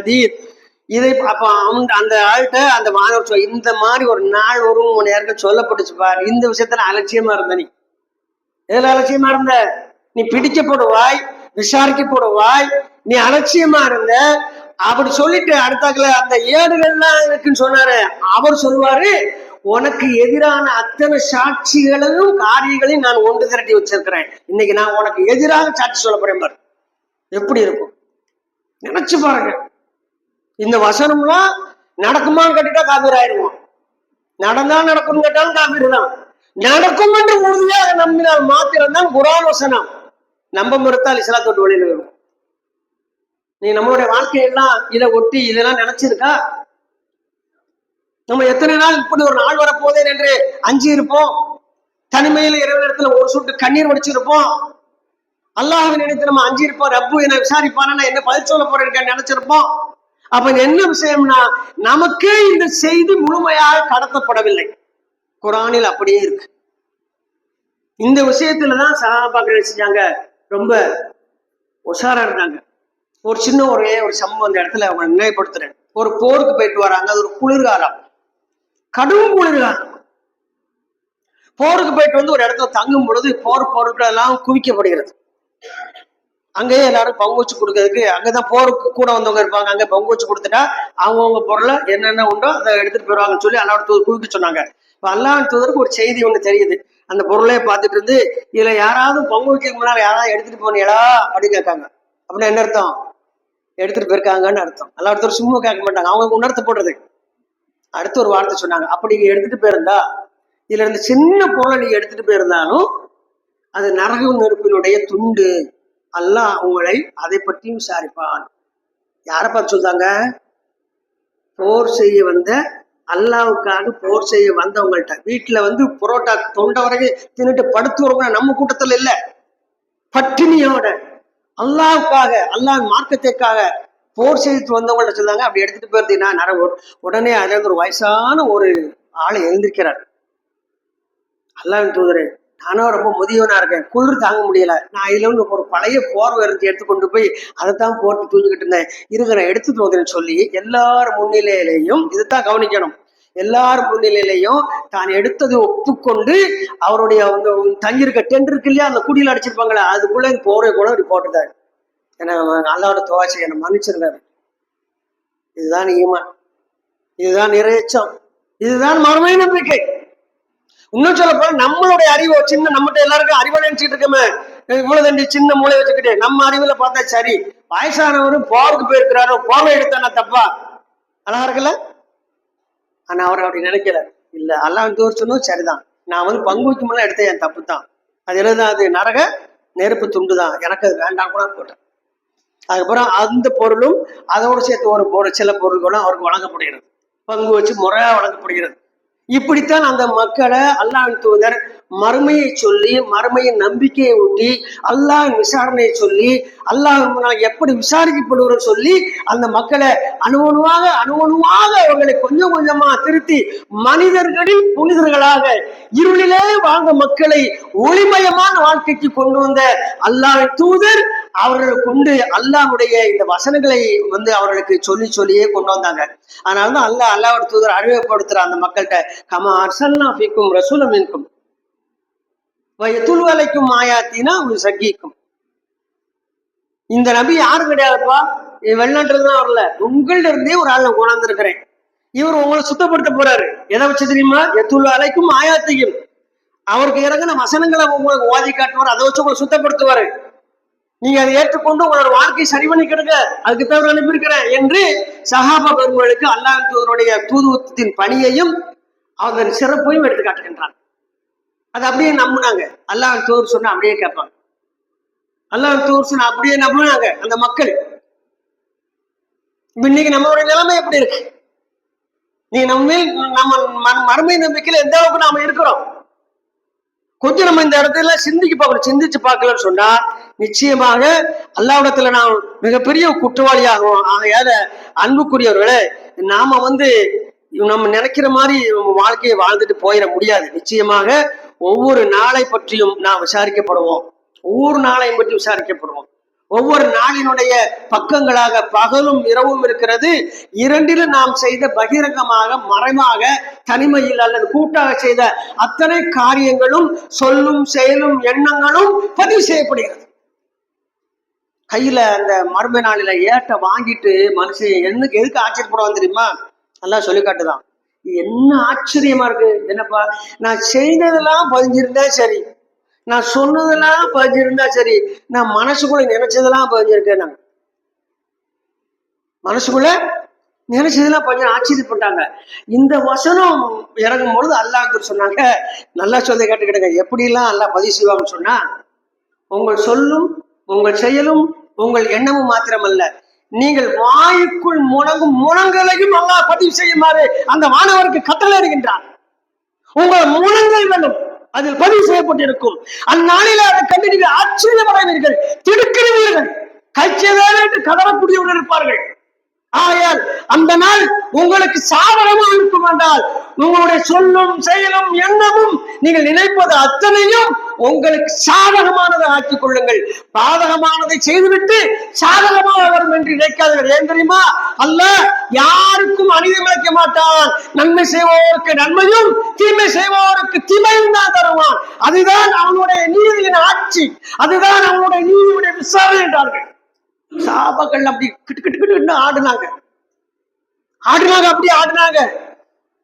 ஹதீத். இதை அப்ப அந்த ஆள்கிட்ட அந்த மாணவர் இந்த மாதிரி ஒரு நாள் ஒரு மணி நேரம் சொல்லப்பட்டுச்சு பாரு. இந்த விஷயத்துல அலட்சியமா இருந்த நீ எதுல அலட்சியமா இருந்த? நீ பிடிக்கப்படுவாய், விசாரிக்கப்படுவாய், நீ அலட்சியமா இருந்த. அப்படி சொல்லிட்டு அடுத்தாக்குல அந்த ஏடுகள்லாம் இருக்குன்னு சொன்னாரு. அவர் சொல்லுவாரு, உனக்கு எதிரான அத்தனை சாட்சிகளையும் காரியங்களையும் நான் ஒன்று திரட்டி வச்சிருக்கிறேன். இன்னைக்கு நான் உனக்கு எதிராக சாட்சி சொல்ல போறேன் பாரு. எப்படி இருக்கும் நினைச்சு பாருங்க. இந்த வசனம்லாம் நடக்குமான்னு கேட்டுட்டா காபீர் ஆயிடுவோம். நடந்தா நடக்கும் கேட்டாலும் காபீர் தான். நடக்கும் என்று உறுதியாக நம்பினால் மாத்திரம்தான் குர்ஆன் வசனம். நம்ப மறுத்தால் இஸ்லாத்தோட்டு வழியில் வரும். நீ நம்மளுடைய வாழ்க்கையெல்லாம் இதை ஒட்டி இதெல்லாம் நினைச்சிருக்கா? நம்ம எத்தனை நாள் இப்படி ஒரு நாள் வரப்போதேன் என்று அஞ்சு இருப்போம். தனிமையில இறைவனிடத்துல ஒரு சொட்டு கண்ணீர் வடிச்சிருப்போம். அல்லாஹ்வை நினைத்து நம்ம அஞ்சு இருப்போம். ரப்பு என்ன விசாரிப்பான என்ன பதில் சொல்ல போறேன்னு நினைச்சிருப்போம். அப்ப என்ன விஷயம்னா, நமக்கே இந்த செய்தி முழுமையாக கடத்தப்படவில்லை. குர்ஆனில் அப்படியே இருக்கு. இந்த விஷயத்துலதான் சஹாபாக்கள் செஞ்சாங்க, ரொம்ப உஷாரா இருந்தாங்க. ஒரு சின்ன ஒரே ஒரு சம்பவம் அந்த இடத்துல அவங்க நினைவுபடுத்துறேன். ஒரு போருக்கு போயிட்டு வராங்க. அது ஒரு குளிர்காலம், கடும் குளிர்காலம். போருக்கு போயிட்டு வந்து ஒரு இடத்துல தங்கும் பொழுது போர் பொருட்கள் எல்லாம் குவிக்கப்படுகிறது. அங்கேயே எல்லாரும் பங்கு வச்சு கொடுக்கறதுக்கு, அங்கதான் போருக்கு கூட வந்தவங்க இருப்பாங்க, அங்க பங்கு வச்சு கொடுத்துட்டா அவங்கவுங்க பொருளை என்னென்ன உண்டோ அதை எடுத்துட்டு போயிடுவாங்கன்னு சொல்லி அல்லாஹ் தூதர் குவிக்க சொன்னாங்க. இப்ப அல்லாஹ் தூதருக்கு ஒரு செய்தி ஒண்ணு தெரியுது. அந்த பொருளையே பார்த்துட்டு இருந்து, இதுல யாராவது பங்கு வைக்க முன்னால யாராவது எடுத்துட்டு போனீங்களா அப்படின்னு கேட்காங்க. அப்படின்னா என்ன அர்த்தம்? எடுத்துட்டு போயிருக்காங்கன்னு அர்த்தம். அல்லாஹ் தூதர் சும்மா கேட்க மாட்டாங்க, அவங்களுக்கு உணர்த்த போடுறது. அடுத்து ஒரு வார்த்தை சொன்னாங்க, அப்படி நீங்க எடுத்துட்டு போயிருந்தா, இதுல இருந்து சின்ன பொருளை நீங்க எடுத்துட்டு போயிருந்தாலும் அது நரக நெருப்பினுடைய துண்டு. அல்லாஹ் உங்களை அதை பற்றியும் விசாரிப்பான். யாரை பார்த்து சொல்றாங்க? போர் செய்ய வந்த, அல்லாவுக்காக போர் செய்ய வந்தவங்கள்ட்ட. வீட்டுல வந்து புரோட்டா தொண்டை வரைக்கும் தின்னுட்டு படுத்து வரவங்க நம்ம கூட்டத்துல இல்ல, பட்டினியோட அல்லாவுக்காக அல்லாஹ் மார்க்கத்திற்காக போர் செய்து வந்தவங்கள்ட்ட சொல்றாங்க, அப்படி எடுத்துட்டு போயிருந்தீங்கன்னா நரக. உடனே அதுல இருந்து ஒரு வயசான ஒரு ஆளை எழுந்திருக்கிறார். அல்லாஹ்வின் தூதரே, நானும் ரொம்ப முதியவனா இருக்கேன், குளிர் தாங்க முடியல, நான் இதுல இருந்து ஒரு பழைய போர்வை இருந்து எடுத்துக்கொண்டு போய் அதைத்தான் போட்டு தூங்கிக்கிட்டு இருந்தேன், இருக்கிற எடுத்துட்டு வந்தேன்னு சொல்லி எல்லாரும் முன்னிலையிலையும், இதுதான் கவனிக்கணும், எல்லாரும் முன்னிலையிலையும் தான் எடுத்ததை ஒப்புக்கொண்டு அவருடைய தங்கியிருக்க டென்ட் இருக்கு இல்லையா, அந்த குடியில அடிச்சிருப்பாங்களே, அதுக்குள்ள போரை கூட அப்படி போட்டுட்டாரு. ஏன்னா அல்லாஹ்வோட துஆ செய்ய என்ன மன்னிச்சிருந்தாரு. இதுதான் ஈமான், இதுதான் இறையச்சம், இதுதான் மறுமை நம்பிக்கை. இன்னும் சொல்ல போல நம்மளுடைய அறிவு சின்ன, நம்மகிட்ட எல்லாருக்கும் அறிவை நினைச்சிட்டு இருக்கமே, இவ்வளவு தண்டி சின்ன மூளை வச்சுக்கிட்டு நம்ம அறிவுல பார்த்தா சரி. வயசானவரும் போருக்கு போயிருக்கிறாரு, போர்வை எடுத்தானா தப்பா? அழகா இருக்குல்ல. ஆனா அவர் அப்படி நினைக்கல. இல்ல, அல்லாஹ் தோர்ச்சனும் சரிதான், நான் வந்து பங்கு வைக்கும்போது எடுத்த என் தப்பு தான், அது எழுதான், அது நரக நெருப்பு துண்டு தான், எனக்கு அது வேண்டாம் கூட போட்டேன். அதுக்கப்புறம் அந்த பொருளும் அதோடு சேர்த்து ஒரு சில பொருள்களும் அவருக்கு வழங்கப்படுகிறது, பங்கு வச்சு முறையா வழங்கப்படுகிறது. இப்படித்தான் அந்த மக்களை அல்லாஹ்வின் தூதர் மறுமையை சொல்லி, மறுமையின் நம்பிக்கையை ஊட்டி, அல்லாஹ் விசாரணையை சொல்லி, அல்லாஹ் எப்படி விசாரிக்கப்படுவோம் சொல்லி அந்த மக்களை அணுவணுவாக அவர்களை கொஞ்சம் கொஞ்சமா திருத்தி மனிதர்களில் புனிதர்களாக இருளிலே வாழ்ந்த மக்களை ஒளிமயமான வாழ்க்கைக்கு கொண்டு வந்த அல்லாஹ்வின் தூதர் அவர்களை கொண்டு அல்லாஹ்வுடைய இந்த வசனங்களை அவர்களுக்கு சொல்லியே கொண்டு வந்தாங்க. அதனாலதான் அல்லாஹ்வோட தூதர் அறிமுகப்படுத்துற அந்த மக்கள்கிட்ட, கமா அர்சல்னா ஃபீக்கும் ரசூலம் மின்கும் வயதுல் அலைக்கும் ஆயாத்தினா சகிக்கும். இந்த நபி யாரும் கிடையாதுப்பா, வெளிநாட்டுல தான் வரல, உங்கள்ட்ட இருந்தே ஒரு ஆள் நான் கொண்டாந்துருக்கிறேன். இவர் உங்களை சுத்தப்படுத்த போறாரு. எதை வச்சு தெரியுமா? எத்துல் அலைக்கும் ஆயாத்தையும், அவருக்கு இறங்கின வசனங்களை உங்களுக்கு ஓதி காட்டுவார், அதை வச்சு உங்களை சுத்தப்படுத்துவாரு. நீங்க அதை ஏற்றுக்கொண்டு உங்களோட வாழ்க்கையை சரி பண்ணி கிடுங்க, அதுக்கு தவிர அனுப்பியிருக்கிறேன் என்று சஹாபா பெருமக்களுக்கு அல்லாஹ் தூதருடைய தூதுவத்தின் பணியையும் அதன் சிறப்பையும் எடுத்து காட்டுகின்றான். அது அப்படியே நம்பினாங்க. அல்லாஹ் தூதர் சொன்னா அப்படியே கேட்பாங்க, அல்லாஹ் தூதர் சொன்னா அப்படியே நம்பினாங்க அந்த மக்கள். இன்னைக்கு நம்மளுடைய நிலைமை எப்படி இருக்கு? நீ நம்ம மறுமை நம்பிக்கையில எந்த அளவுக்கு நாம இருக்கிறோம்? கொஞ்சம் நம்ம இந்த இடத்துல சிந்திச்சு பார்க்கலன்னு சொன்னா நிச்சயமாக அல்லாஹ்விடத்துல நாம் மிகப்பெரிய குற்றவாளியாகும். ஆகையால அன்புக்குரியவர்களே, நாம நம்ம நினைக்கிற மாதிரி நம்ம வாழ்க்கையை வாழ்ந்துட்டு போயிட முடியாது. நிச்சயமாக ஒவ்வொரு நாளை பற்றியும் நாம் விசாரிக்கப்படுவோம், ஒவ்வொரு நாளையும் பற்றி விசாரிக்கப்படுவோம், ஒவ்வொரு நாளினுடைய பக்கங்களாக பகலும் இரவும் இருக்கிறது. இரண்டிலும் நாம் செய்த பகிரங்கமாக மறைமாக தனிமையில் அல்லது கூட்டாக செய்த அத்தனை காரியங்களும் சொல்லும் செயலும் எண்ணங்களும் பதிவு செய்யப்படுகிறது. கையில அந்த மர்ம நாளில ஏட்ட வாங்கிட்டு மனுஷன் எதுக்கு ஆச்சரியப்படுவான் தெரியுமா? நல்லா சொல்லி காட்டுதான். என்ன ஆச்சரியமா இருக்கு, என்னப்பா நான் செய்ததெல்லாம் பதிஞ்சிருந்தா சரி, நான் சொன்னதெல்லாம் பதிஞ்சிருந்தா சரி, நான் மனசுக்குள்ள நினைச்சதெல்லாம் பதிஞ்சிருக்கேன். நாங்க மனசுக்குள்ள நினைச்சதெல்லாம் கொஞ்சம் ஆச்சரியப்பட்டாங்க. இந்த வசனம் இறங்கும் பொழுது அல்லாஹ் சொன்னாங்க, நல்லா சொல்லி கேட்டுக்கிடுங்க, எப்படி எல்லாம் அல்லாஹ் பதிவு செய்வாங்கன்னு சொன்னா, உங்கள் சொல்லும் உங்கள் செயலும் உங்கள் எண்ணமும் மாத்திரமல்ல, நீங்கள் வாயுக்குள் முழங்கும் முழங்களையும் அல்லாஹ் பதிவு செய்யுமாறு அந்த மாணவருக்கு கட்டளை இடுகின்றார். உங்கள் முழங்கல்களும் அதில் பதிவு செய்யப்பட்டிருக்கும். அந்நாளில் அதை கண்டு நீங்கள் ஆச்சரியமடைவீர்கள், திடுக்கிடுவீர்கள், கைச்சேதான என்று கதறக்கூடியவர்கள் இருப்பார்கள். ஆகையால் அந்த நாள் உங்களுக்கு சாதகமாக இருக்கும் என்றால் உங்களுடைய சொல்லும் செயலும் எண்ணமும் நீங்கள் நினைப்பது அத்தனையும் உங்களுக்கு சாதகமானதை ஆக்கிக் கொள்ளுங்கள். பாதகமானதை செய்துவிட்டு சாதகமாக வரும் என்று நினைக்காதீர்கள். ஏன் தெரியுமா? அல்லாஹ் யாருக்கும் அநீதி இழைக்க மாட்டான். நன்மை செய்வோருக்கு நன்மையும் தீமை செய்வோருக்கு தீமையும் தான் தருவான். அதுதான் அவனுடைய நீதியின் ஆட்சி, அதுதான் அவனுடைய நீதியுடைய விசாரணை என்றார்கள். சாபங்கள் அப்படி கிட்டு கிட்டு கிட்டு ஆடுனாங்க. அப்படி ஆடுனாங்க.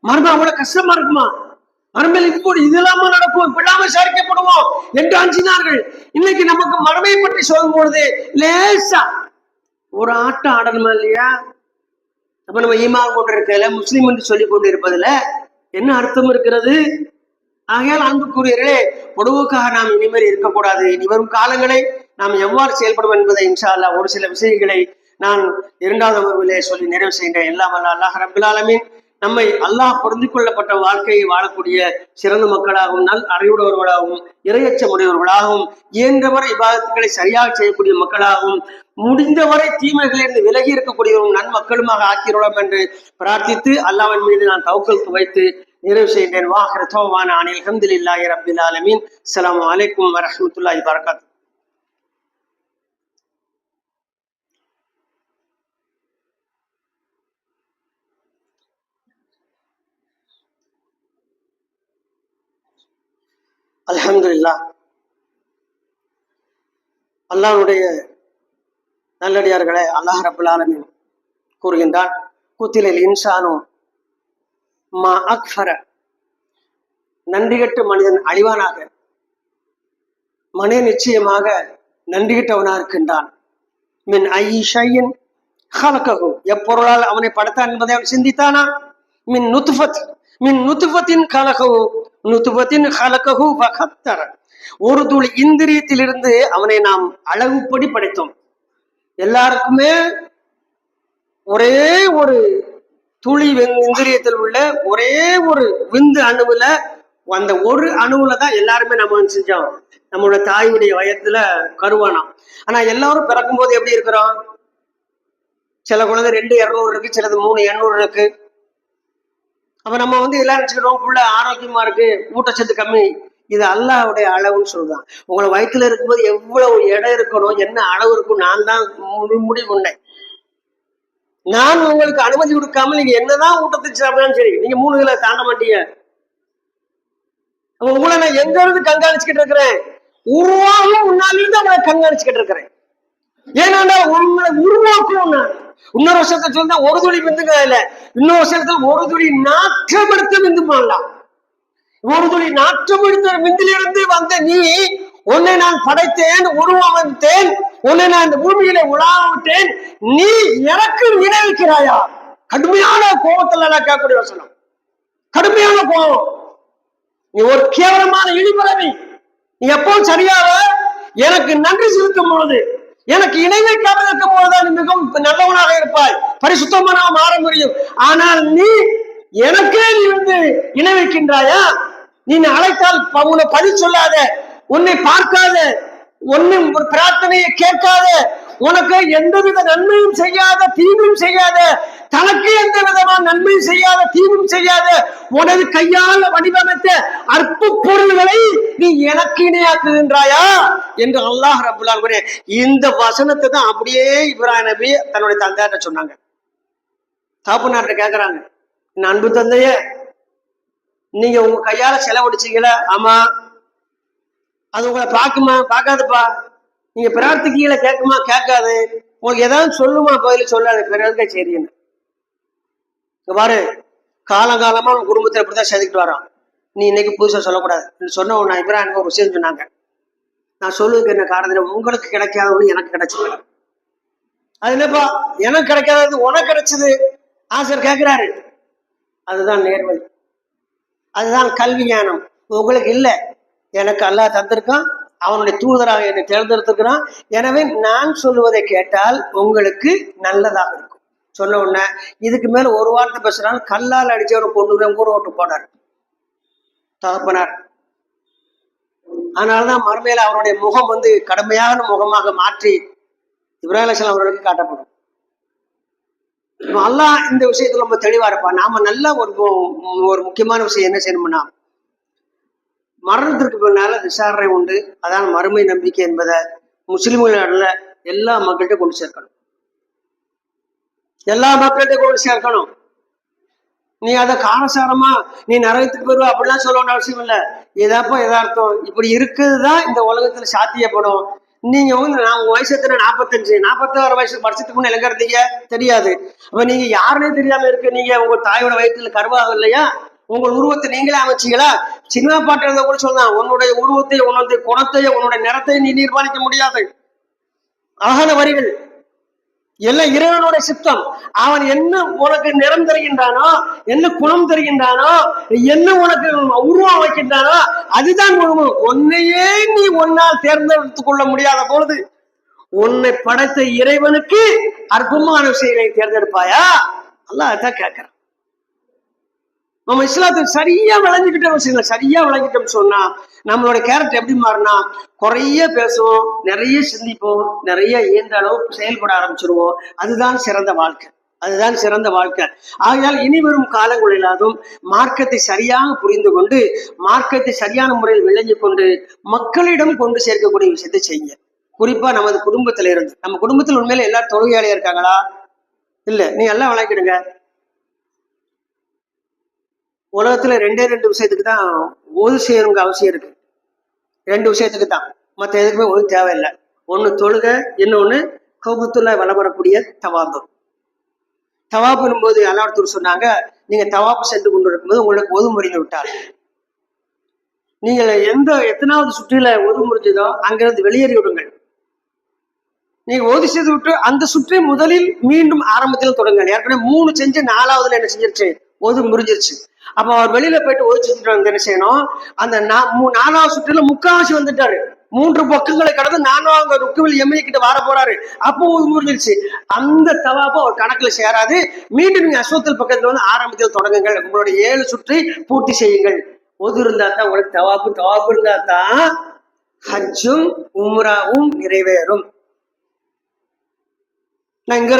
மர்மம் அவ்வளவு கஷ்டமா இருக்குமா? மர்மையில் இப்போது இது இல்லாம நடக்கும், இப்படிலாம விசாரிக்கப்படுவோம் என்று அஞ்சினார்கள். இன்னைக்கு நமக்கு மர்மையை பற்றி சொல்லும் பொழுது லேசா ஒரு ஆட்டம் ஆடணுமா இல்லையா? அப்ப நம்ம ஈமான் கொண்டு இருக்கல, முஸ்லீம் என்று சொல்லிக் கொண்டு இருப்பதுல என்ன அர்த்தம் இருக்கிறது? ஆகையால் அன்புக்குரியவர்களே, பொதுவுக்காக நாம் இனிமேல் இருக்கக்கூடாது. இனி வரும் காலங்களை நாம் எவ்வாறு செயல்படும் என்பதை இன்ஷா அல்லாஹ் ஒரு சில விஷயங்களை நான் இரண்டாவது அமர்விலே சொல்லி நிறைவு செய்கின்றேன். எல்லாம் அல்லாஹ் ரப்பில் ஆலமீன் நம்மை அல்லாஹ் பொருந்திக் கொள்ளப்பட்ட வாழ்க்கையை வாழக்கூடிய சிறந்த மக்களாகவும் நல் அறிவுடையவர்களாகவும் இரையச்சமுடையவர்களாகவும் இயன்றவரை இபாதத்துக்களை சரியாக செய்யக்கூடிய மக்களாகவும் முடிந்தவரை தீமைகளிலிருந்து விலகி இருக்கக்கூடியவரும் நன்மக்களுமாக ஆக்கிறோம் என்று பிரார்த்தித்து அல்லாஹ்வின் மீது நான் தவக்கல் வைத்து நிறைவு செய்கின்றேன். வாஹிர தௌவானா அனில் ஹம்துலில்லாஹி ரப்பில் ஆலமீன். அஸ்ஸலாமு அலைக்கும் வரஹ்மத்துல்லாஹி வபரகாத்துஹு. அல்ஹம்துலில்லாஹ். அல்லாஹ்வுடைய நல்லடியார்களே, அல்லாஹ் ரப்பல் ஆலமீன் கூறுகின்றான், குத்திலில் இன்சானு மா அக்ஃபர, நன்றிகட்டு மனிதன் அழிவானாக. மனிதன் நிச்சயமாக நன்றிகட்டவனாக இருக்கின்றான். மின் ஐ ஷையின் ஹலகஹு, எப்பொருளால் அவனை படைத்தான் என்பதை அவன் சிந்தித்தானா? மின் நுத்ஃபத், மின் நுத்ஃபத்தின் கலகஹு, நுத்ஃபத்தின் கலகஹு ஃபகத்தர, ஒரு துளி இந்திரியத்திலிருந்து அவனை நாம் அழகுப்படி படைத்தோம். எல்லாருக்குமே ஒரே ஒரு துளி இந்திரியத்தில் உள்ள ஒரே ஒரு விந்து அணுவுல, அந்த ஒரு அணுவுல தான் எல்லாருமே நம்ம செஞ்சோம். நம்மளோட தாயுடைய வயத்துல கருவானாம். ஆனா எல்லாரும் பிறக்கும் போது எப்படி இருக்கிறோம்? சில குழந்தை 200 இருக்கு, சிலது 300 இருக்கு. அப்ப நம்ம எல்லாம் நினைச்சுக்கிறோம், புள்ள ஆரோக்கியமா இருக்கு, ஊட்டச்சத்து கம்மி. இது அல்லாஹ்வுடைய அளவுன்னு சொல்லுதான். உங்களை வயிற்றுல இருக்கும்போது எவ்வளவு எடை இருக்கணும், என்ன அளவு இருக்கும், நான் தான் முடிவு பண்ணேன். நான் உங்களுக்கு அனுமதி கொடுக்காம நீங்க என்னதான் ஊட்டத்துக்கு சாப்பிடாலும் சரி, நீங்க 3 கிலோ தாண்ட மாட்டீங்க. உங்களை நான் எங்க இருந்து கண்காணிச்சுக்கிட்டு இருக்கிறேன்? உருவாகும் முன்னாலிருந்து அவங்களை கண்காணிச்சுக்கிட்டு இருக்கிறேன். ஏன்னா உங்களை உருவாக்கும். நான் இன்னொரு வருஷத்தை சொல்ல ஒரு துளி விந்துங்க இல்ல, இன்னொரு வருஷத்துல ஒரு துளி நாற்றமெடுத்த விந்து பண்ணலாம். ஒரு துளி நாற்றமெடுத்த விந்திலிருந்து வந்த நீ, உன்னை நான் படைத்தேன், உருவமைத்தேன், உன்னை நான் இந்த பூமியில உலாவிட்டேன், நீ எனக்கு நினைவிக்கிறாயா? கடுமையான கோபத்துல நான் கேட்கக்கூடிய வசனம், கடுமையான கோபம். நீ ஒரு கேவலமான இழிபரவி. நீ எப்பவும் சரியாக எனக்கு நன்றி செலுத்தும் பொழுது, எனக்கு இணை வைக்காமல் இருக்கும் போதுதான் நீ மிகவும் நல்லவனாக இருப்பாய், பரிசுத்தமானவனாக மாற முடியும். ஆனால் நீ எனக்கே நீ இணை வைக்கின்றாயா? நீ அழைத்தால் உன்னை பதில் சொல்லாத, உன்னை பார்க்காத, ஒன்னும் ஒரு பிரார்த்தனையை கேட்காத, உனக்கு எந்தவித நன்மையும் செய்யாத, தீமையும் செய்யாத, தனக்கு எந்த விதமான நன்மை நன்மையும் செய்யாத தீவும் செய்யாத உனது கையால் வடிவமைத்த அற்ப பொருள்களை நீ எனக்கு இணையாக்குகின்றாயா என்று அல்லாஹ் ரப்புல் ஆலமீன் இந்த வசனத்தை தான் அப்படியே இப்ராஹிம் நபி தன்னுடைய தந்தையார்ட்ட சொன்னாங்க. தாப்புநாட்ட கேக்குறாங்க, அன்பு தந்தைய, நீங்க உங்க கையால செலவழிச்சீங்களா? ஆமா. அது உங்களை பார்க்குமா? பார்க்காதுப்பா. நீங்க பிரார்த்திக்கீழ கேட்குமா? கேட்காது. உங்களுக்கு ஏதாவது சொல்லுமா? பதில் சொல்லாது. பிறகு சரின்னு பாரு, காலங்காலமா உங்க குடும்பத்தை எப்படிதான் செதுக்கிட்டு வரோம். நீ இன்னைக்கு புதுசா சொல்லக்கூடாது சொன்ன உடனே இப்ராஹிம் ஒரு விஷயம் சொன்னாங்க. நான் சொல்லுவதுக்கு என்ன காரணம்? உங்களுக்கு கிடைக்காதவங்க எனக்கு கிடைச்சது. அது என்னப்பா எனக்கு கிடைக்காதது உனக்கு கிடைச்சது? ஆசிரியர் கேட்கிறாரு. அதுதான் நேர்வழி, அதுதான் கல்வி ஞானம். உங்களுக்கு இல்லை, எனக்கு அல்லாஹ் தந்திருக்கான், அவனுடைய தூதராக என்னை தேர்ந்தெடுத்திருக்கிறான். எனவே நான் சொல்லுவதை கேட்டால் உங்களுக்கு நல்லதாக இருக்கும். சொன்ன உடனே இதுக்கு மேல ஒரு வார்த்தை பேசுறாங்க, கல்லால் அடிச்சவரை கொண்டு ஊற ஓட்டு போனார் தகப்பனார். அதனாலதான் மறுமையில அவருடைய முகம் கடுமையான முகமாக மாற்றி இப்ராஹிம் அலைஹிஸ்ஸலாம் அவர்களுக்கு காட்டப்படும். அல்லாஹ் இந்த விஷயத்துல ரொம்ப தெளிவா இருப்பான். நாம நல்ல ஒரு முக்கியமான விஷயம் என்ன செய்யணும்னா, மரணத்திற்கு பின்னால விசாரணை உண்டு. அதான் மறுமை நம்பிக்கை என்பதை முஸ்லிம்கள எல்லா மக்கள்கிட்ட கொண்டு சேர்க்கணும். எல்லா மக்கள்கிட்ட கொண்டு சேர்க்கணும். நீ அதை காரசாரமா நீ நரகத்துக்கு போயிருவா அப்படிலாம் சொல்ல வேண்டிய அவசியம் இல்லை. எதாப்பா எதார்த்தம் இப்படி இருக்குதுதான் இந்த உலகத்துல சாத்தியப்படும். நீங்க நான் உங்க வயசு எத்தனை? 45, 46 வயசு வருஷத்துக்கு முன்ன எங்க இருந்தீங்க தெரியாது. அப்ப நீங்க யாருன்னே தெரியாம இருக்கு. நீங்க உங்க தாயோட வயிற்றுல கருவாக இல்லையா? உங்கள் உருவத்தை நீங்களே அமைச்சீங்களா? சினிமா பாட்டு எழுத கூட சொல்லலாம், உன்னுடைய உருவத்தை, உன்னுடைய குணத்தையும் உன்னுடைய நிறத்தையும் நீ நிர்மாணிக்க முடியாது. அழகான வரிகள் எல்லாம் இறைவனுடைய சித்தம். அவன் என்ன உனக்கு நிறம் தருகின்றானோ, என்ன குணம் தருகின்றானோ, என்ன உனக்கு உருவம் வைக்கின்றானோ அதுதான் உருவம். உன்னையே நீ ஒன்னால் தேர்ந்தெடுத்துக் கொள்ள முடியாத பொழுது உன்னை படைத்த இறைவனுக்கு அற்புதமான விஷயங்களை தேர்ந்தெடுப்பாயா? அல்லாஹ் அதான் கேட்கிறான். நம்ம இஸ்லாத்தை சரியா விளங்கிக்கிட்ட விஷயங்கள் சரியா விளங்கிட்டோம் சொன்னா நம்மளோட கேரக்டர் எப்படி மாறினா, குறைய பேசுவோம், நிறைய சிந்திப்போம், நிறைய இயன்ற அளவு செயல்பட ஆரம்பிச்சிருவோம். அதுதான் சிறந்த வாழ்க்கை, அதுதான் சிறந்த வாழ்க்கை. ஆகையால் இனி வரும் காலங்களிலாதும் மார்க்கத்தை சரியாக புரிந்து கொண்டு மார்க்கத்தை சரியான முறையில் விளங்கி கொண்டு மக்களிடம் கொண்டு சேர்க்கக்கூடிய விஷயத்தை செய்யுங்க. குறிப்பா நமது குடும்பத்தில இருந்து. நம்ம குடும்பத்தில் உண்மையில எல்லாரும் தொழுகையாளியா இருக்காங்களா? இல்ல. நீ எல்லாம் விளக்கிடுங்க. உலகத்துல 2 விஷயத்துக்கு தான் ஒது செய்யணுங்க அவசியம் இருக்கு. 2 விஷயத்துக்கு தான், மற்ற எதுக்குமே ஒது தேவையில்லை. ஒண்ணு தொழுகை, இன்னொன்னு கௌபத்துல்லா வளரக்கூடிய தவாப்பு. தவாப்புன்னும் போது அல்லாஹ் சொன்னாங்க, நீங்க தவாப்பு சென்று கொண்டு இருக்கும்போது உங்களுக்கு ஒது முறிந்து விட்டால், நீங்கள் எத்தனாவது சுற்றில ஒது முறிஞ்சதோ அங்கிருந்து வெளியேறி விடுங்கள். நீங்க ஒது செய்து விட்டு அந்த சுற்றை முதலில் மீண்டும் ஆரம்பத்தில் தொடங்க. ஏற்கனவே 3 செஞ்சு 4வதுல என்ன செஞ்சிருச்சு? ஒது முறிஞ்சிருச்சு. அப்ப அவர் வெளியில போயிட்டு ஒது செஞ்சுட்டு என்ன செய்யணும்? அந்த 4வது சுற்றுல முக்காவாசி வந்துட்டாரு. 3 பக்கங்களை கடந்து 4வது ருக்குவில் எம்மிக்கிட்ட வர போறாரு. அப்போ ஒது முறிஞ்சிருச்சு. அந்த தவாப்போ அவர் கணக்குல சேராது. மீண்டும் நீங்க அஸ்வத்தல் பக்கத்துல ஆரம்பத்தில் தொடங்குங்கள். உங்களுடைய 7 சுற்றை பூர்த்தி செய்யுங்கள். ஒது இருந்தா தான் உங்களுக்கு தவாப்பு இருந்தா தான் ஹஜ்ஜும் உம்ராவும் நிறைவேறும். நான் இங்க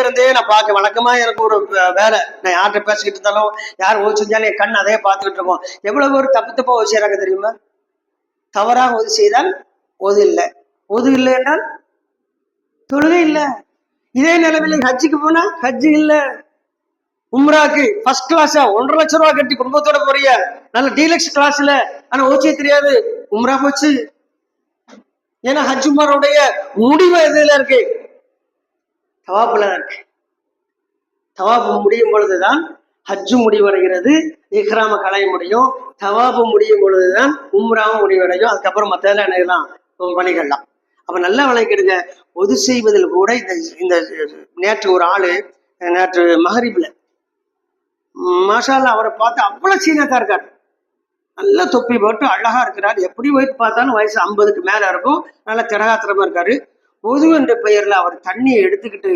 இருந்தே நான் பார்க்க வழக்கமா எனக்கு ஒரு வேலை. நான் யார்கிட்ட பேசிக்கிட்டு இருந்தாலும் யார் ஓது செஞ்சாலும் என் கண் அதே பார்த்துக்கிட்டு இருக்கோம். எவ்வளவு ஒரு தப்பா ஓது செய்யறாங்க தெரியுமா? தவறாக ஒது செய்தால் ஒது இல்லை, ஒது இல்லை என்றால் தொழுகை இல்லை. இதே நிலைமையில ஹஜ்ஜுக்கு போனா ஹஜ்ஜு இல்லை. உம்ராக்கு ஃபர்ஸ்ட் கிளாஸா 1.5 லட்சம் ரூபாய் கட்டி குடும்பத்தோட போறிய, நல்ல டீலக்ஸ் கிளாஸ்ல, ஆனா ஓச்சே தெரியாது, உம்ரா போச்சு. ஏன்னா ஹஜ் உம்ராவுடைய முடிவு எதுல இருக்கு? தவாப்புல இருக்கு. தவாப்பு முடியும் பொழுதுதான் ஹஜ்ஜு முடிவடைகிறது, இஹ்ராம கலைய முடியும். தவாப்பு முடியும் பொழுதுதான் உம்ராவும் முடிவடையும். அதுக்கப்புறம் மத்ததெல்லாம் என்னலாம் பணிகள்லாம். அப்ப நல்லா விளக்கிடுங்க. ஒது செய்வதில் கூட இந்த நேற்று ஒரு ஆளு நேற்று மகரிப்ல மாஷாஅல்லாஹ் அவரை பார்த்து அவ்வளவு சீனாக்கா இருக்காரு. நல்ல தொப்பி போட்டு அழகா இருக்கிறார். எப்படி போயிட்டு பார்த்தாலும் வயசு 50க்கு மேல இருக்கும். நல்ல திரகாத்திரமா இருக்காரு. ஒது என்ற பெயர்ல அவர் தண்ணியை எடுத்துக்கிட்டு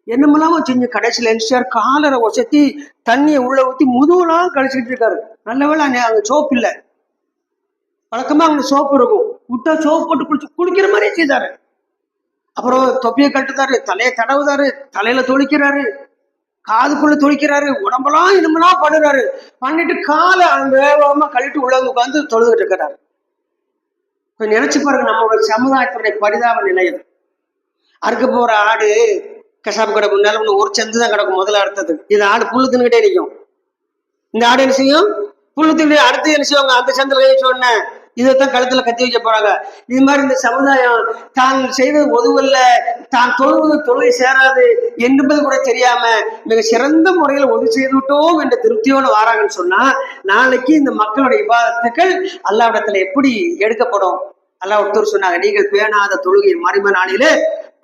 என்னமெல்லாம செஞ்சு கடைசியில் என்சிஆர் காலரை ஒசத்தி தண்ணியை உள்ள ஊத்தி முதுகுலாம் கழிச்சுக்கிட்டு இருக்காரு. நல்ல வேளை அங்க சோப்பு இல்லை. வழக்கமா அங்க சோப்பு இருக்கும். விட்டா சோப்பு போட்டு குளிக்கிற மாதிரியே செய்தாரு. அப்புறம் தொப்பியை கட்டுதாரு, தலையை தடவுதாரு, தலையில தொளிக்கிறாரு. காதுக்குள்ள துளிக்கிறாரு, உடம்பெல்லாம் இனிமெல்லாம் பண்ணுறாரு. பண்ணிட்டு காலை வேகமா கழிட்டு உள்ள உட்காந்து தொழுதுகிட்டு இருக்கிறாரு. இப்ப நினைச்சு பாருங்க, நம்மளோட சமுதாயத்துடைய பரிதாப நிலையம். அறுக்க போற ஆடு கசாப்பு கடை முன்னால ஒரு சந்து தான் கிடக்கும் முதல்ல அறுத்தது. இது ஆடு புல்லு தின்னுகிட்டே நிற்கும். இந்த ஆடு என்ன செய்யும்? புல்லு தின்னு. அடுத்து என்ன செய்வாங்க? அந்த சந்தில சொன்ன இதைத்தான் கழுத்துல கத்தி வைக்க போறாங்க. இது மாதிரி இந்த சமுதாயம் தான் செய்வது ஒதுவல்ல, தான் தொழுவது தொழுகை சேராது என்பது கூட தெரியாம மிக சிறந்த முறையில் ஒது செய்து விட்டோம் என்ற திருப்தியோடு வாராங்கன்னு சொன்னா, நாளைக்கு இந்த மக்களுடைய இபாதத்துக்கள் அல்லாஹ்விடத்துல எப்படி எடுக்கப்படும்? அல்லாஹ் ஒருத்தர் சொன்னாங்க, நீங்கள் பேணாத தொழுகை மறுமை நாளிலே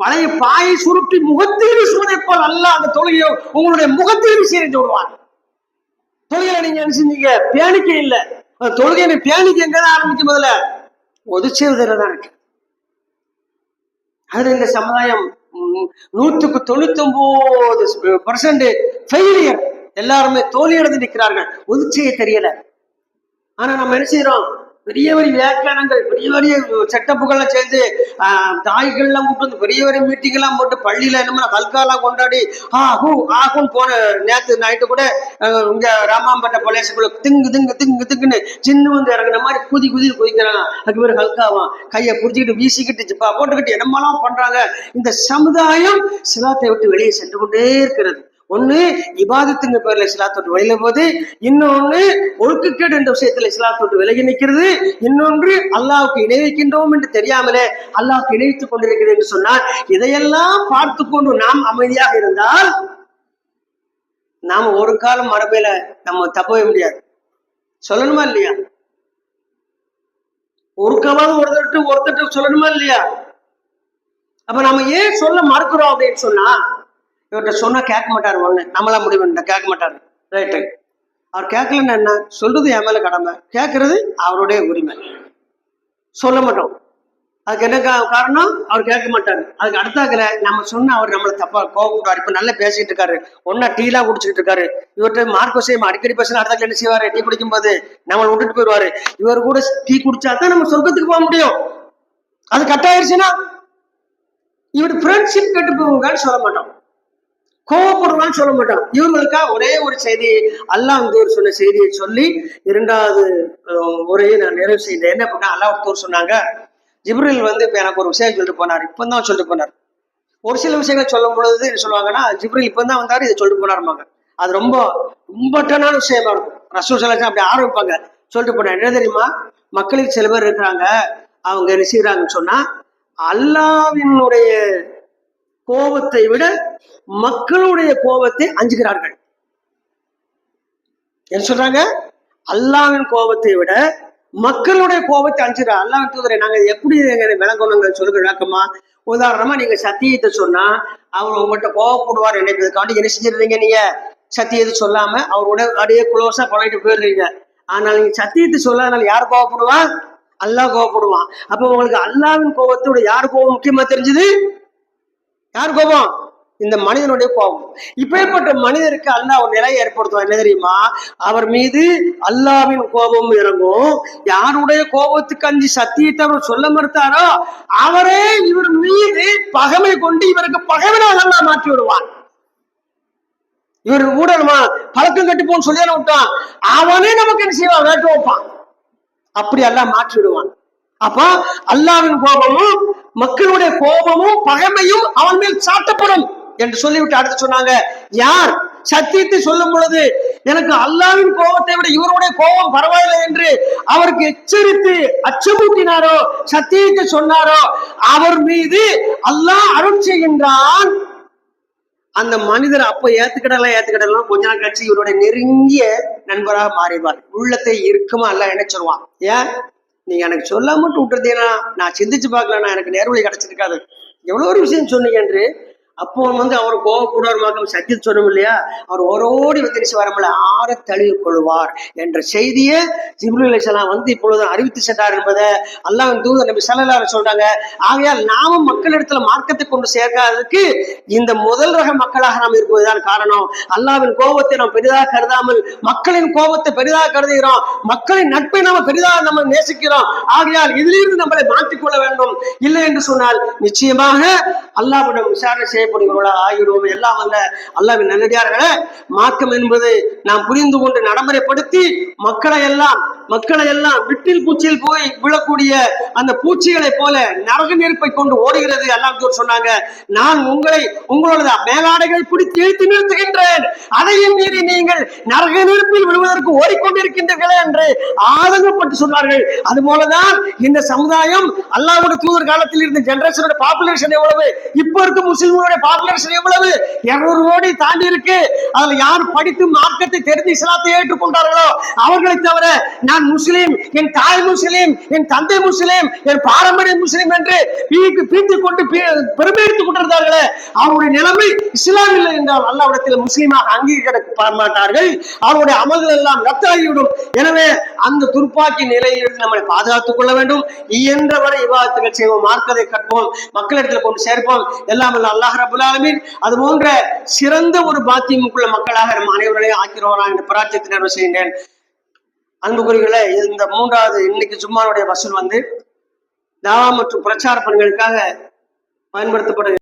பழைய பாயை சுருட்டி முகத்தில் வீசுவதை போல் அல்லாஹ் அந்த தொழுகையை உங்களுடைய முகத்தில் வீசி விடுவான். தொழுகையில நீங்க என்ன செஞ்சீங்க? பேணிக்க இல்லை. தொழுகை பேணிக்க எங்கதான் ஆரம்பிக்கும்? முதல்ல ஒதுச்சுவதுலதான் இருக்கு. அது இந்த சமுதாயம் 199% ஃபெயிலியர். எல்லாருமே தோல்வி அடைந்து நிற்கிறார்கள். ஒதுச்சைய தெரியல. ஆனா நம்ம என்ன செய்யறோம்? பெரிய பெரிய வியாக்கியானங்கள், பெரிய பெரிய செட்டப்புகள்லாம் சேர்ந்து தாய்கள்லாம் கூட்டு வந்து பெரிய பெரிய மீட்டிங் எல்லாம் போட்டு பள்ளியில என்ன கல்காலாம் கொண்டாடி ஆகுன்னு போன நேற்று நைட்டு கூட இங்க ராமாம்பட்ட பழையசுக்குள்ள திங்குன்னு சின்ன வந்து இறங்குற மாதிரி குதிக்கிறாங்க. அதுக்கு பேர் ஹல்காவான். கையை புடிச்சுக்கிட்டு வீசிக்கிட்டு ஜிப்பா போட்டுக்கிட்டு என்னமெல்லாம் பண்றாங்க. இந்த சமுதாயம் சிலாத்தை விட்டு வெளியே சென்று கொண்டே இருக்கிறது. ஒண்ணு இபாதத்துங்க பேர்ல இஸ்லாத்தோட்டு வெளியில போகுது, இன்னொன்னு ஒழுக்கக்கேடு என்ற விஷயத்துல இஸ்லாத்தோட்டு விலகி நிற்கிறது, இன்னொன்று அல்லாஹ்வுக்கு இணை வைக்கின்றோம் என்று தெரியாமலே அல்லாஹ்வுக்கு இணைத்துக் கொண்டிருக்கிறது என்று சொன்னால், இதையெல்லாம் பார்த்து கொண்டு நாம் அமைதியாக இருந்தால் நாம ஒரு காலம் மரபையில நம்ம தப்பவே முடியாது. சொல்லணுமா இல்லையா? ஒருக்காவது ஒருத்தட்டு சொல்லணுமா இல்லையா? அப்ப நம்ம ஏன் சொல்ல மறுக்கிறோம் அப்படின்னு சொன்னா, இவர்கிட்ட சொன்னா கேட்க மாட்டாரு. ஒண்ணு நம்மளா முடிவு கேட்க மாட்டாரு. ரைட்டு, அவர் கேட்கலன்னு என்ன சொல்றது? என் மேல கடமை. கேட்கறது அவருடைய உரிமை. சொல்ல மாட்டோம். அதுக்கு என்ன காரணம்? அவர் கேட்க மாட்டாரு. அதுக்கு அடுத்தாக்கல நம்ம சொன்னா அவர் நம்மளை தப்பா கோவப்படுவார். இப்ப நல்லா பேசிட்டு இருக்காரு, ஒன்னா டீலாம் குடிச்சிட்டு இருக்காரு. இவர்கிட்ட மார்க் விஷயம் அடிக்கடி பேசினா அடுத்தாக்கல என்ன செய்வாரு? டீ குடிக்கும் போது நம்மளை விட்டுட்டு போயிடுவாரு. இவர் கூட டீ குடிச்சாதான் நம்ம சொர்க்கத்துக்கு போக முடியும். அது கட்டாயிருச்சுன்னா இவர் ஃப்ரெண்ட்ஷிப் கெட்டு போவாங்கன்னு சொல்ல மாட்டோம், கோவப்படுவான்னு சொல்ல மாட்டோம். இவங்களுக்கா ஒரே ஒரு செய்தி, அல்லாஹ் சொன்ன செய்தியை சொல்லி இரண்டாவது உரையை நான் நிறைவு செய்தேன். என்ன பண்ண, அல்லாஹ் சொன்னாங்க, ஜிப்ரீல் வந்து இப்ப எனக்கு ஒரு விஷயம் சொல்லிட்டு போனார். இப்பதான் சொல்லிட்டு போனார். ஒரு சில விஷயங்கள் சொல்லும் பொழுது என்ன சொல்லுவாங்கன்னா, ஜிப்ரீல் இப்பதான் வந்தாரு, இதை சொல்லிட்டு போனாருமாங்க. அது ரொம்ப இம்பார்ட்டன்டான விஷயமா இருக்கும். ரசூல் ஸல்லல்லாஹு அலைஹி வஸல்லம் அப்படி ஆரம்பிப்பாங்க, சொல்லிட்டு போனார். என்ன தெரியுமா? மக்களுக்கு சில பேர் இருக்கிறாங்க, அவங்க என்ன செய்யறாங்கன்னு சொன்னா, அல்லாஹ்வினுடைய கோபத்தை விட மக்களுடைய கோபத்தை அஞ்சுகிறார்கள். என்ன சொல்றாங்க? அல்லாஹ்வின் கோபத்தை விட மக்களுடைய கோபத்தை அஞ்சுறாங்க. அல்லாஹ் தூதரை நாங்க எப்படி விளங்கணுங்க சொல்லுங்க விளக்கமா? உதாரணமா நீங்க சத்தியத்தை சொன்னா அவர் உங்கள்கிட்ட கோவப்படுவார் நினைப்பதுக்காண்டி என்ன செஞ்சிருந்தீங்க? நீங்க சத்தியத்தை சொல்லாம அவரோட அப்படியே குளோஸா பழகிட்டு போயிடுறீங்க. ஆனால் நீங்க சத்தியத்தை சொல்லாதனால யார் கோவப்படுவான்? அல்லாஹ் கோவப்படுவான். அப்ப உங்களுக்கு அல்லாஹ்வின் கோபத்தோட யார் கோபம் முக்கியமா தெரிஞ்சது? யார் கோபம்? இந்த மனிதனுடைய கோபம். இப்பேற்பட்ட மனிதருக்கு அல்லாஹ் ஒரு நிலையை ஏற்படுத்துவார். என்ன தெரியுமா? அவர் மீது அல்லாஹ்வின் கோபம் இறங்கும். யாருடைய கோபத்துக்கு அஞ்சு சத்தியத்தை அவர் சொல்ல மறுத்தாரோ அவரே இவர் மீது பகைமை கொண்டு இவருக்கு பகைவனாக அல்லாஹ் மாற்றி விடுவான். இவர் கூட நம்ம பழக்கம் கட்டி போன்னு சொல்லி விட்டான், அவனே நமக்கு என்ன செய்வான்? வேட்டு வைப்பான். அப்படி அல்லாஹ் மாற்றி விடுவான். அப்ப அல்லாஹ்வின் கோபமும் மக்களுடைய கோபமும் பகைமையும் அவன் மேல் சாட்டப்படும் என்று சொல்லிவிட்டு அடுத்து சொன்னாங்க, யார் சத்தியத்தை சொல்லும் பொழுது எனக்கு அல்லாஹ்வின் கோபத்தை விட இவருடைய கோபம் பரவாயில்லை என்று அவருக்கு எச்சரித்து அச்சமூட்டினாரோ, சத்தியத்தை சொன்னாரோ, அவர் மீது அல்லாஹ் அருள் செய்கின்றான். அந்த மனிதர் அப்ப ஏத்துக்கிடலாம் கொஞ்ச நாள் கழிச்சு இவருடைய நெருங்கிய நண்பராக மாறிடுவார். உள்ளத்தை இருக்குமா அல்லாஹ் என்ன சொல்லுவான்? ஏன் நீங்க எனக்கு சொல்ல மட்டும் விட்டுறதேனா, நான் சிந்திச்சு பார்க்கலன்னா எனக்கு நேர்வழி கிடைச்சிருக்காது. எவ்வளவு ஒரு விஷயம் சொன்னீங்க என்று அப்போ வந்து அவர் கோவக்கூடாது சத்தியத்தை சொன்னோம் இல்லையா? அவர் ஓரோடி வந்து வரமில்ல ஆற தழுவி கொள்வார் என்ற செய்தியை ஜிப்ரீல் அலைஹிஸ்ஸலாம் வந்து இப்பொழுது அறிவித்து சென்றார் என்பதை அல்லாஹ்வின் தூதர் நபி ஸல்லல்லாஹு அலைஹி வஸல்லம் சொல்றாங்க. ஆகையால் நாமும் மக்களிடத்துல மார்க்கத்தை கொண்டு சேர்க்காததுக்கு இந்த முதல் ரக மக்களாக நாம் இருப்பதுதான் காரணம். அல்லாஹ்வின் கோபத்தை நாம் பெரிதாக கருதாமல் மக்களின் கோபத்தை பெரிதாக கருதுகிறோம், மக்களின் நட்பை நாம பெரிதாக நம்ம நேசிக்கிறோம். ஆகையால் இதிலிருந்து நம்மளை மாற்றிக்கொள்ள வேண்டும். இல்லை என்று சொன்னால் நிச்சயமாக அல்லாஹ்விடம் விசாரணை செய்ய செய்யப்படுகிறவர்களாக ஆகிடுவோம். எல்லாம் அல்ல அல்லாஹ்வின் நல்லடியார்களே, மார்க்கம் என்பது நாம் புரிந்து கொண்டு நடைமுறைப்படுத்தி மக்களை எல்லாம் விட்டில் பூச்சியில் போய் விழக்கூடிய அந்த பூச்சிகளை போல நரக நெருப்பை கொண்டு ஓடுகிறது. அல்லாஹ் சொன்னாங்க, நான் உங்களோட மேலாடைகள் பிடித்து இழுத்து நிறுத்துகின்றேன், அதையும் மீறி நீங்கள் நரக நெருப்பில் விழுவதற்கு ஓடிக்கொண்டிருக்கின்றீர்களே என்று ஆதங்கப்பட்டு சொன்னார்கள். அது போலதான் இந்த சமுதாயம் அல்லாஹ்வுடைய தூதர் காலத்தில் இருந்த ஜெனரேஷனோட பாப்புலேஷன் எவ்வளவு, இப்ப இருக்க முஸ்லிம்களுடைய பாப்புலேஷன் எவ்வளவு, 200 கோடி தாண்டி இருக்கு. அதுல யார் படித்து மார்க்கத்தை தெரிந்து இஸ்லாத்தை ஏற்றுக்கொண்டார்களோ அவர்களை தவிர நான் முஸ்லீம், என் தாய் முஸ்லீம், என் தந்தை முஸ்லீம், என் பாரம்பரிய முஸ்லீம் என்று பீத்திக் கொண்டு பெருமை எடுத்துக் கொண்டிருந்தார்களே, அவருடைய நிலைமை இஸ்லாம் இல்லை என்றால் அல்லாஹ்விடத்தில் முஸ்லீமாக அங்கீகரிக்க மாட்டார்கள். அவருடைய அமல்கள் எல்லாம் ரத்தாகிவிடும். எனவே அந்த துர்ப்பாக்கி நிலையிலிருந்து நம்மை பாதுகாத்துக் கொள்ள வேண்டும். இயன்றவரை இபாதத்துகள் செய்வோம், மார்க்கத்தை கற்போம், மக்களிடத்தில் கொண்டு சேர்ப்போம். எல்லாம் அல்லாஹ் ரப்பல் ஆலமீன் அது போன்ற சிறந்த ஒரு பாக்கியமுக்குள்ள மக்களாக நம் அனைவர்களையும் ஆக்கிறோம் என்று பிரார்த்தனை நிறைவு செய்கின்றேன். அன்புக்குரியவர்களே, இந்த 3வது இன்னைக்கு ஜும்மாவுடைய வசூல் தாவா மற்றும் பிரச்சார பணிகளுக்காக பயன்படுத்தப்படுகிறது.